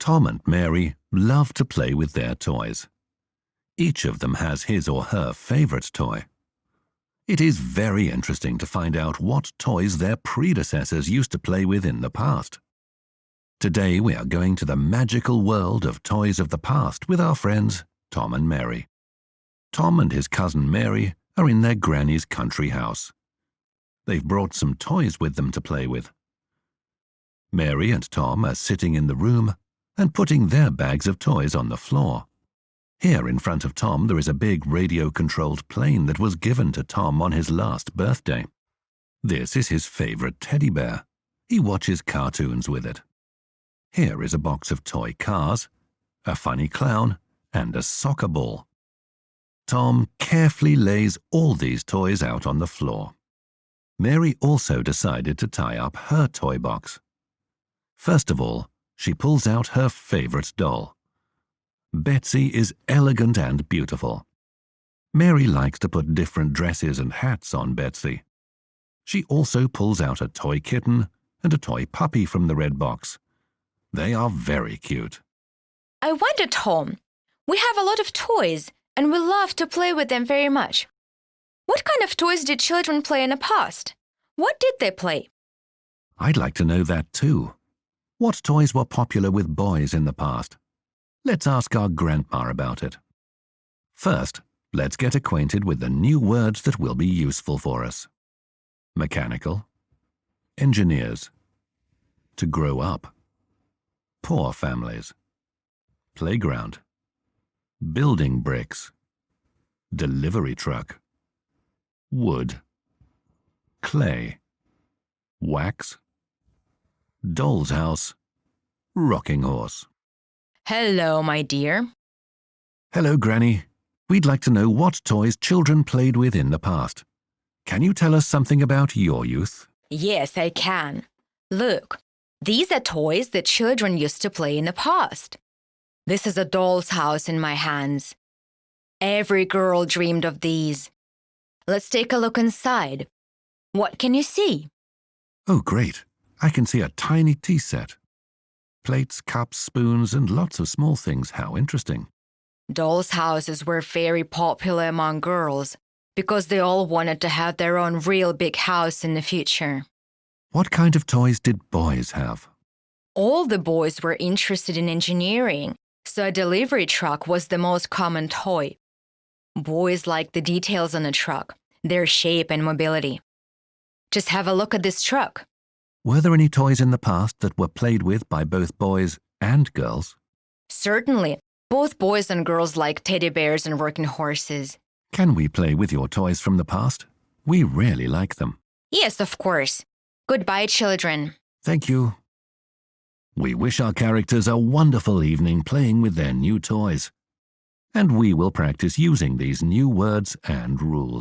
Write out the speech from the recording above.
Tom and Mary love to play with their toys. Each of them has his or her favorite toy. It is very interesting to find out what toys their predecessors used to play with in the past. Today we are going to the magical world of toys of the past with our friends Tom and Mary. Tom and his cousin Mary are in their granny's country house. They've brought some toys with them to play with. Mary and Tom are sitting in the room and putting their bags of toys on the floor. Here in front of Tom there is a big radio-controlled plane that was given to Tom on his last birthday. This is his favorite teddy bear. He watches cartoons with it. Here is a box of toy cars, a funny clown, and a soccer ball. Tom carefully lays all these toys out on the floor. Mary also decided to tie up her toy box. First of all, she pulls out her favorite doll. Betsy is elegant and beautiful. Mary likes to put different dresses and hats on Betsy. She also pulls out a toy kitten and a toy puppy from the red box. They are very cute. I wonder, Tom, we have a lot of toys and we love to play with them very much. What kind of toys did children play in the past? What did they play? I'd like to know that too. What toys were popular with boys in the past? Let's ask our grandma about it. First, let's get acquainted with the new words that will be useful for us. Mechanical, engineers, to grow up, poor families, playground, building bricks, delivery truck, wood, clay, wax, doll's house, rocking horse. Hello, my dear. Hello, Granny. We'd like to know what toys children played with in the past. Can you tell us something about your youth? Yes, I can. Look, these are toys that children used to play in the past. This is a doll's house in my hands. Every girl dreamed of these. Let's take a look inside. What can you see? Oh, great. I can see a tiny tea set. Plates, cups, spoons, and lots of small things. How interesting. Dolls' houses were very popular among girls because they all wanted to have their own real big house in the future. What kind of toys did boys have? All the boys were interested in engineering, so a delivery truck was the most common toy. Boys liked the details on the truck, their shape and mobility. Just have a look at this truck. Were there any toys in the past that were played with by both boys and girls? Certainly. Both boys and girls like teddy bears and working horses. Can we play with your toys from the past? We really like them. Yes, of course. Goodbye, children. Thank you. We wish our characters a wonderful evening playing with their new toys. And we will practice using these new words and rules.